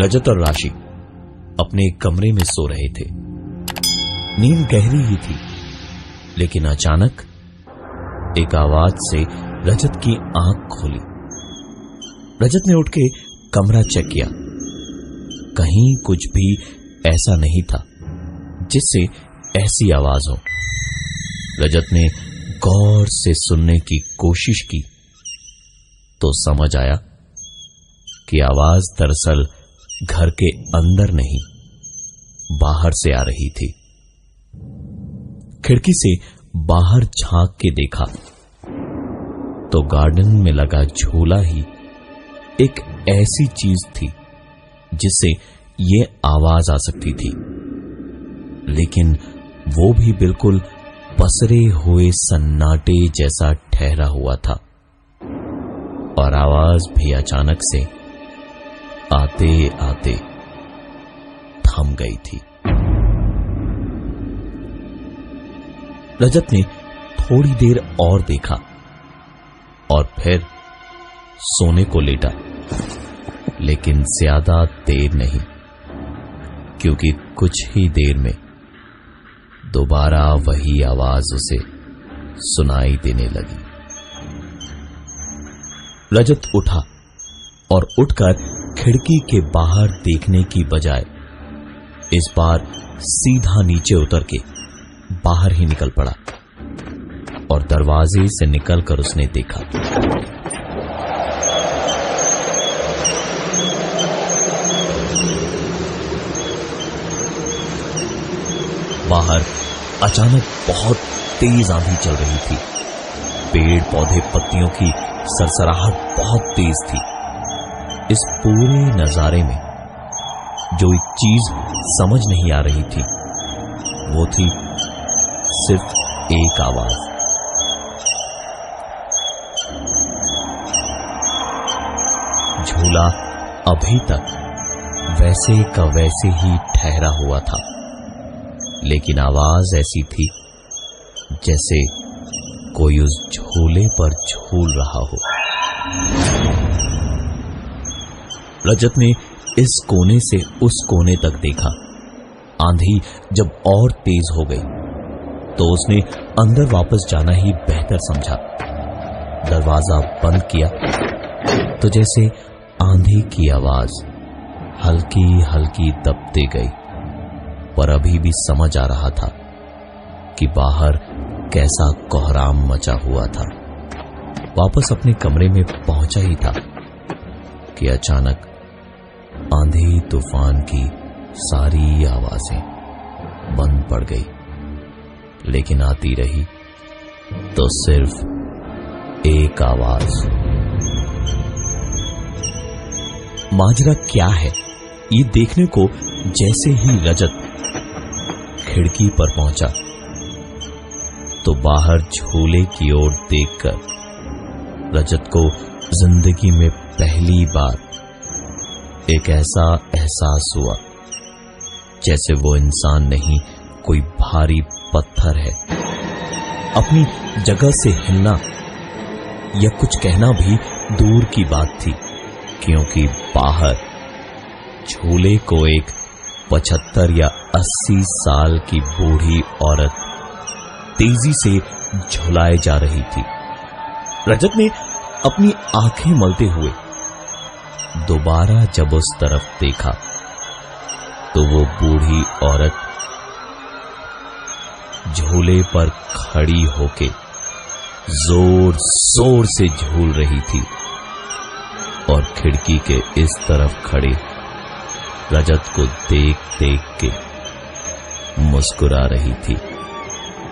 रजत और राशि अपने एक कमरे में सो रहे थे। नींद गहरी ही थी, लेकिन अचानक एक आवाज से रजत की आंख खोली। रजत ने उठ के कमरा चेक किया। कहीं कुछ भी ऐसा नहीं था जिससे ऐसी आवाज हो। रजत ने गौर से सुनने की कोशिश की तो समझ आया कि आवाज दरअसल घर के अंदर नहीं, बाहर से आ रही थी। खिड़की से बाहर झांक के देखा तो गार्डन में लगा झूला ही एक ऐसी चीज थी जिससे ये आवाज आ सकती थी, लेकिन वो भी बिल्कुल पसरे हुए सन्नाटे जैसा ठहरा हुआ था। और आवाज भी अचानक से आते आते थम गई थी। रजत ने थोड़ी देर और देखा और फिर सोने को लेटा, लेकिन ज्यादा देर नहीं, क्योंकि कुछ ही देर में दोबारा वही आवाज उसे सुनाई देने लगी। रजत उठा और उठकर खिड़की के बाहर देखने की बजाय इस बार सीधा नीचे उतर के बाहर ही निकल पड़ा और दरवाजे से निकलकर उसने देखा बाहर अचानक बहुत तेज आंधी चल रही थी। पेड़ पौधे पत्तियों की सरसराहट बहुत तेज थी। इस पूरे नजारे में जो एक चीज समझ नहीं आ रही थी वो थी सिर्फ एक आवाज। झूला अभी तक वैसे का वैसे ही ठहरा हुआ था, लेकिन आवाज ऐसी थी जैसे कोई उस झूले पर झूल रहा हो। रजत ने इस कोने से उस कोने तक देखा। आंधी जब और तेज हो गई तो उसने अंदर वापस जाना ही बेहतर समझा। दरवाजा बंद किया तो जैसे आंधी की आवाज हल्की हल्की दबते गई, पर अभी भी समझ आ रहा था कि बाहर कैसा कोहराम मचा हुआ था। वापस अपने कमरे में पहुंचा ही था कि अचानक आंधी तूफान की सारी आवाजें बंद पड़ गई, लेकिन आती रही तो सिर्फ एक आवाज। माजरा क्या है ये देखने को जैसे ही रजत खिड़की पर पहुंचा तो बाहर झूले की ओर देखकर रजत को जिंदगी में पहली बार एक ऐसा एहसास हुआ जैसे वो इंसान नहीं, कोई भारी पत्थर है। अपनी जगह से हिलना या कुछ कहना भी दूर की बात थी, क्योंकि बाहर झूले को एक 75 या 80 साल की बूढ़ी औरत तेजी से झुलाए जा रही थी। रजत ने अपनी आंखें मलते हुए दोबारा जब उस तरफ देखा तो वो बूढ़ी औरत झूले पर खड़ी होके जोर जोर से झूल रही थी और खिड़की के इस तरफ खड़े रजत को देख देख के मुस्कुरा रही थी।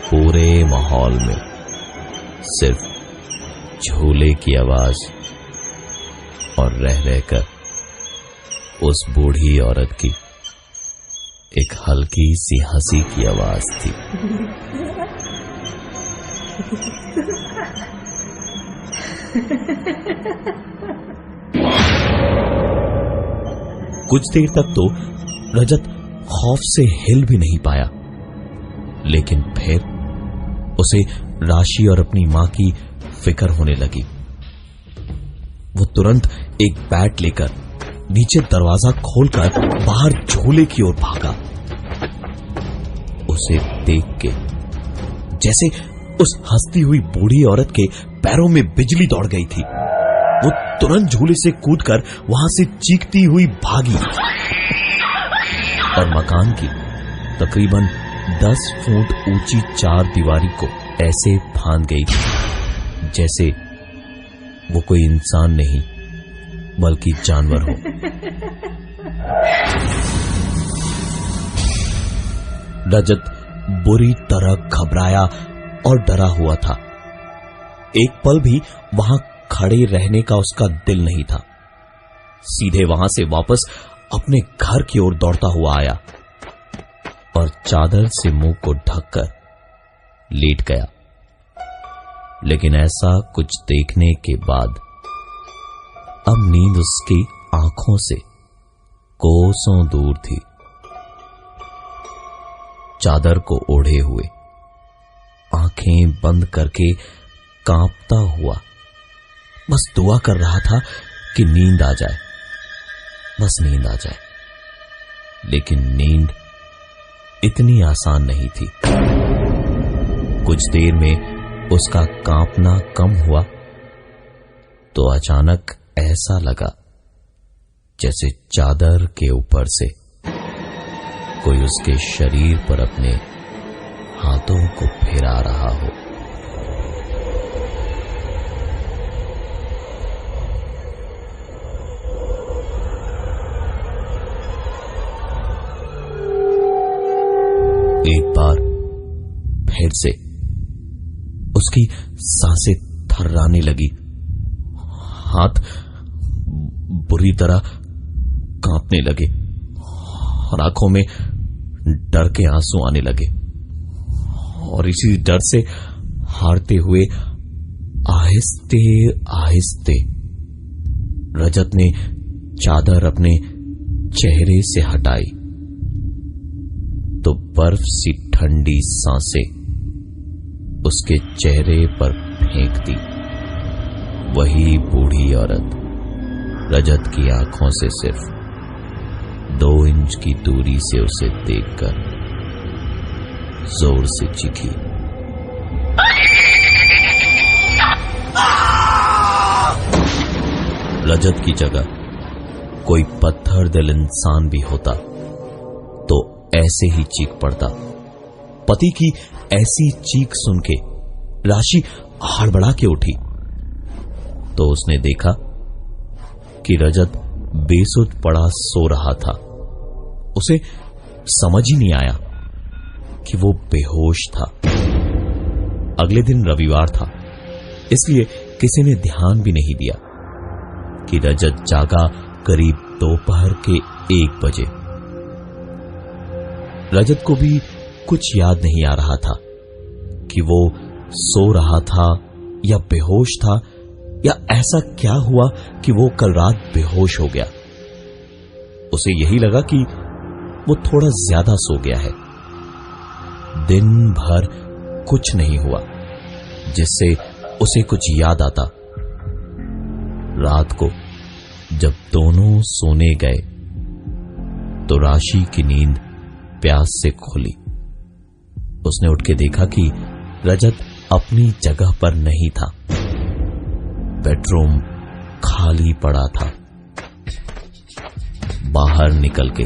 पूरे माहौल में सिर्फ झूले की आवाज और रह रहकर उस बूढ़ी औरत की एक हल्की सी हंसी की आवाज थी। कुछ देर तक तो रजत खौफ से हिल भी नहीं पाया, लेकिन फिर उसे राशि और अपनी मां की फिक्र होने लगी। वो तुरंत एक बैट लेकर नीचे दरवाजा खोलकर बाहर झूले की ओर भागा। उसे देख के जैसे उस हंसती हुई बूढ़ी औरत के पैरों में बिजली दौड़ गई थी। वो तुरंत झूले से कूदकर वहां से चीखती हुई भागी और मकान की तकरीबन 10 फुट ऊंची 4 दीवारी को ऐसे फांद गई जैसे वो कोई इंसान नहीं बल्कि जानवर हो। रजत बुरी तरह घबराया और डरा हुआ था। एक पल भी वहां खड़े रहने का उसका दिल नहीं था। सीधे वहां से वापस अपने घर की ओर दौड़ता हुआ आया और चादर से मुंह को ढककर लेट गया। लेकिन ऐसा कुछ देखने के बाद अब नींद उसकी आंखों से कोसों दूर थी। चादर को ओढ़े हुए, आंखें बंद करके कांपता हुआ बस दुआ कर रहा था कि नींद आ जाए, बस नींद आ जाए। लेकिन नींद इतनी आसान नहीं थी। कुछ देर में उसका कांपना कम हुआ तो अचानक ऐसा लगा जैसे चादर के ऊपर से कोई उसके शरीर पर अपने हाथों को फेरा रहा हो। एक बार फिर से उसकी सांसें थर्राने लगी, हाथ बुरी तरह कांपने लगे और आंखों में डर के आंसू आने लगे। और इसी डर से हारते हुए आहिस्ते आहिस्ते रजत ने चादर अपने चेहरे से हटाई तो बर्फ सी ठंडी सांसें उसके चेहरे पर फेंक दी। वही बूढ़ी औरत रजत की आंखों से सिर्फ 2 इंच की दूरी से उसे देखकर जोर से चीखी। रजत की जगह कोई पत्थर दिल इंसान भी होता तो ऐसे ही चीख पड़ता। पति की ऐसी चीख सुन के राशि हड़बड़ा के उठी तो उसने देखा कि रजत बेसुध पड़ा सो रहा था। उसे समझ ही नहीं आया कि वो बेहोश था। अगले दिन रविवार था, इसलिए किसी ने ध्यान भी नहीं दिया कि रजत जागा करीब दोपहर के 1 बजे। रजत को भी कुछ याद नहीं आ रहा था कि वो सो रहा था या बेहोश था, या ऐसा क्या हुआ कि वो कल रात बेहोश हो गया। उसे यही लगा कि वो थोड़ा ज्यादा सो गया है। दिन भर कुछ नहीं हुआ जिससे उसे कुछ याद आता। रात को जब दोनों सोने गए तो राशि की नींद प्यास से खुली। उसने उठ के देखा कि रजत अपनी जगह पर नहीं था। बेडरूम खाली पड़ा था। बाहर निकल के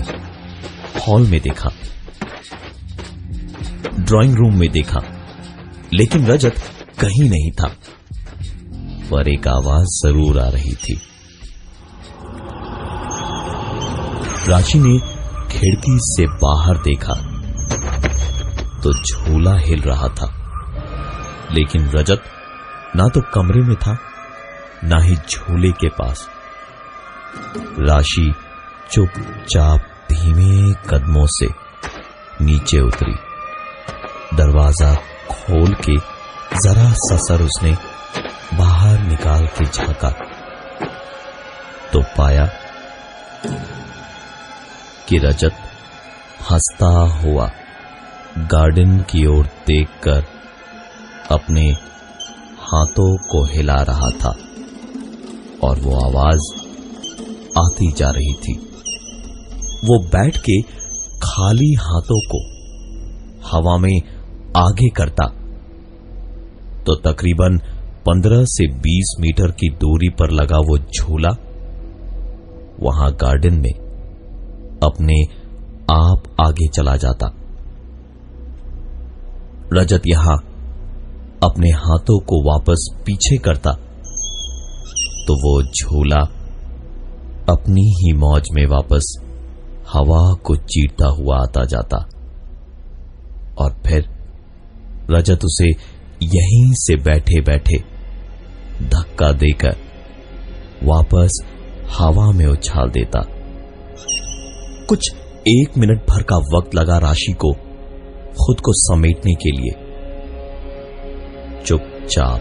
हॉल में देखा, ड्राइंग रूम में देखा, लेकिन रजत कहीं नहीं था। पर एक आवाज जरूर आ रही थी। राशि ने खिड़की से बाहर देखा तो झूला हिल रहा था, लेकिन रजत ना तो कमरे में था ना ही झूले के पास। राशि चुपचाप धीमे कदमों से नीचे उतरी। दरवाजा खोल के जरा सा सर उसने बाहर निकाल के झांका तो पाया कि रजत हंसता हुआ गार्डन की ओर देखकर अपने हाथों को हिला रहा था, और वो आवाज आती जा रही थी। वो बैठ के खाली हाथों को हवा में आगे करता तो तकरीबन 15 से 20 मीटर की दूरी पर लगा वो झूला वहां गार्डन में अपने आप आगे चला जाता। रजत यहां अपने हाथों को वापस पीछे करता तो वो झूला अपनी ही मौज में वापस हवा को चीरता हुआ आता जाता और फिर रजत उसे यहीं से बैठे बैठे धक्का देकर वापस हवा में उछाल देता। कुछ 1 मिनट भर का वक्त लगा राशि को खुद को समेटने के लिए। चुपचाप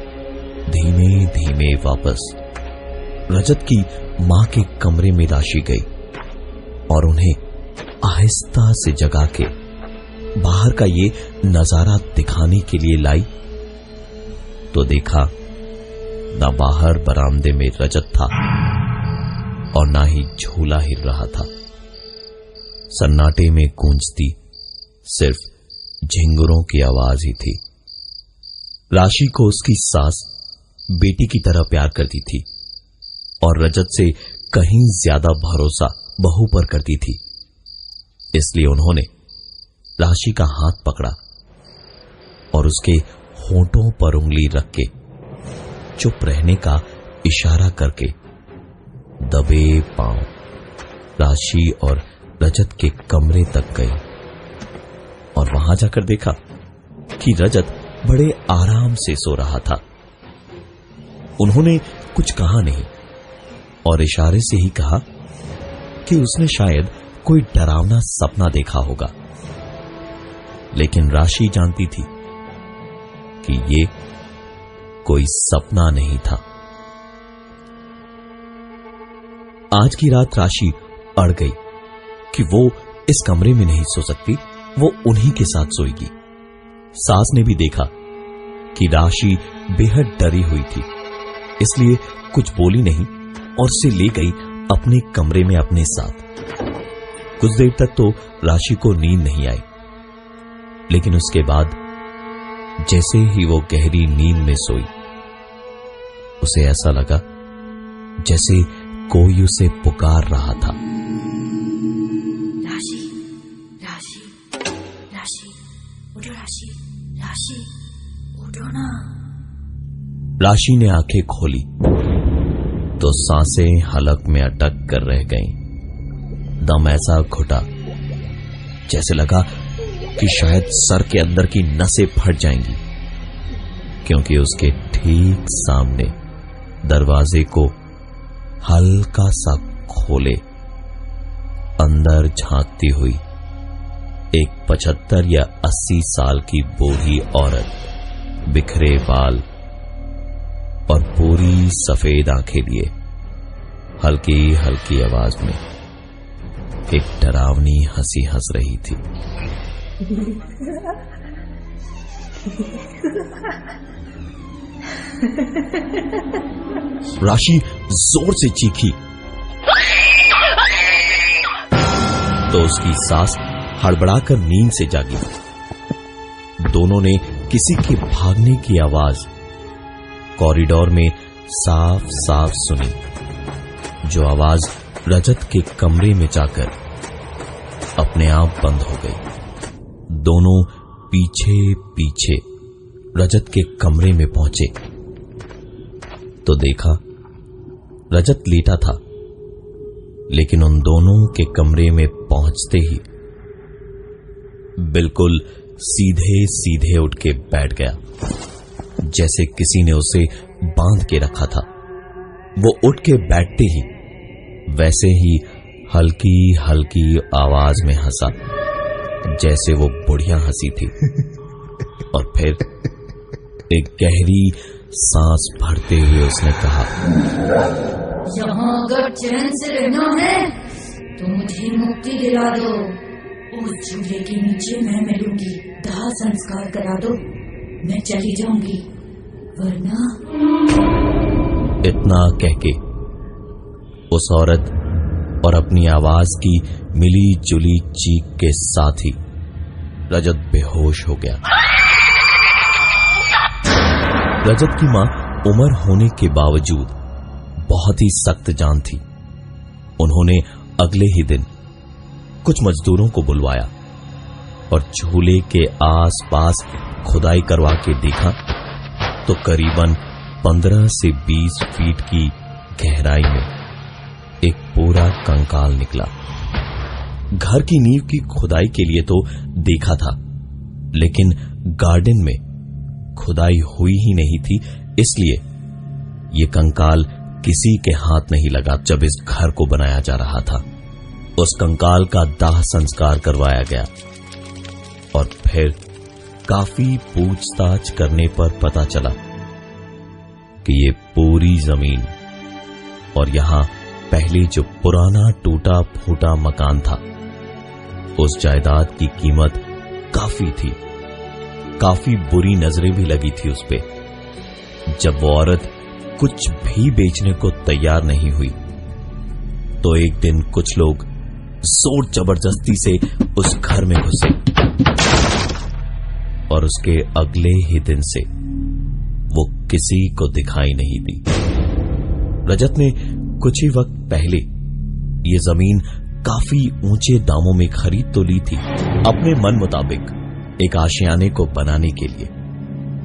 धीमे धीमे वापस रजत की मां के कमरे में राशि गई और उन्हें आहिस्ता से जगा के बाहर का ये नजारा दिखाने के लिए लाई तो देखा ना बाहर बरामदे में रजत था और ना ही झूला हिल रहा था। सन्नाटे में गूंजती सिर्फ झिंगुरों की आवाज ही थी। राशि को उसकी सास बेटी की तरह प्यार करती थी और रजत से कहीं ज्यादा भरोसा बहू पर करती थी। इसलिए उन्होंने राशि का हाथ पकड़ा और उसके होंठों पर उंगली रख के चुप रहने का इशारा करके दबे पांव राशि और रजत के कमरे तक गई और वहां जाकर देखा कि रजत बड़े आराम से सो रहा था। उन्होंने कुछ कहा नहीं और इशारे से ही कहा कि उसने शायद कोई डरावना सपना देखा होगा, लेकिन राशि जानती थी कि ये कोई सपना नहीं था। आज की रात राशि अड़ गई कि वो इस कमरे में नहीं सो सकती, वो उन्हीं के साथ सोएगी। सास ने भी देखा कि राशि बेहद डरी हुई थी, इसलिए कुछ बोली नहीं और उसे ले गई अपने कमरे में अपने साथ। कुछ देर तक तो राशि को नींद नहीं आई, लेकिन उसके बाद जैसे ही वो गहरी नींद में सोई उसे ऐसा लगा जैसे कोई उसे पुकार रहा था। राशि, राशि, राशि, उठो राशि, राशि, उठो ना। राशि ने आंखें खोली तो सांसें हलक में अटक कर रह गईं। दम ऐसा घुटा जैसे लगा कि शायद सर के अंदर की नसें फट जाएंगी, क्योंकि उसके ठीक सामने दरवाजे को हल्का सा खोले अंदर झांकती हुई एक 75 या 80 साल की बूढ़ी औरत, बिखरे बाल और पूरी सफेद आंखें लिए हल्की हल्की आवाज में एक डरावनी हंसी हंस रही थी। राशि जोर से चीखी तो उसकी सास हड़बड़ाकर नींद से जागी। दोनों ने किसी के भागने की आवाज कॉरिडोर में साफ साफ सुनी, जो आवाज रजत के कमरे में जाकर अपने आप बंद हो गई। दोनों पीछे पीछे रजत के कमरे में पहुंचे तो देखा रजत लेटा था, लेकिन उन दोनों के कमरे में पहुंचते ही बिल्कुल सीधे सीधे उठ के बैठ गया, जैसे किसी ने उसे बांध के रखा था। वो उठ के बैठते ही वैसे ही हल्की हल्की आवाज में हंसा जैसे वो बुढ़िया हंसी थी, और फिर एक गहरी सांस भरते हुए उसने कहा, यहाँ अगर चैन से रहना है तो मुझे मुक्ति दिला दो। उस झूले के नीचे मैं मिलूंगी, दाह संस्कार करा दो, मैं चली जाऊंगी, वरना। इतना कह के उस औरत और अपनी आवाज की मिली जुली चीख के साथ ही रजत बेहोश हो गया। रजत की मां उम्र होने के बावजूद बहुत ही सख्त जान थी। उन्होंने अगले ही दिन कुछ मजदूरों को बुलवाया और झूले के आसपास खुदाई करवा के देखा तो करीबन 15 से 20 फीट की गहराई में एक पूरा कंकाल निकला। घर की नींव की खुदाई के लिए तो देखा था, लेकिन गार्डन में खुदाई हुई ही नहीं थी, इसलिए ये कंकाल किसी के हाथ नहीं लगा। जब इस घर को बनाया जा रहा था, उस कंकाल का दाह संस्कार करवाया गया और फिर काफी पूछताछ करने पर पता चला कि ये पूरी जमीन और यहां पहले जो पुराना टूटा फूटा मकान था, उस जायदाद की कीमत काफी थी। काफी बुरी नजरें भी लगी थी उस पे। जब वो औरत कुछ भी बेचने को तैयार नहीं हुई तो एक दिन कुछ लोग जोर जबरदस्ती से उस घर में घुसे और उसके अगले ही दिन से वो किसी को दिखाई नहीं दी। रजत ने कुछ ही वक्त पहले ये जमीन काफी ऊंचे दामों में खरीद तो ली थी, अपने मन मुताबिक एक आशियाने को बनाने के लिए।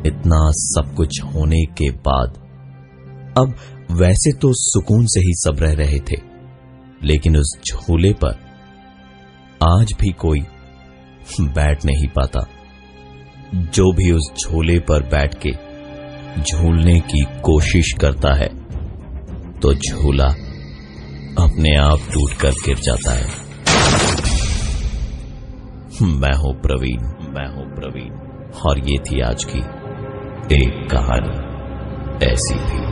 इतना सब कुछ होने के बाद अब वैसे तो सुकून से ही सब रह रहे थे, लेकिन उस झूले पर आज भी कोई बैठ नहीं पाता। जो भी उस झूले पर बैठ के झूलने की कोशिश करता है तो झूला अपने आप टूटकर गिर जाता है। मैं हूं प्रवीण और ये थी आज की एक कहानी ऐसी भी।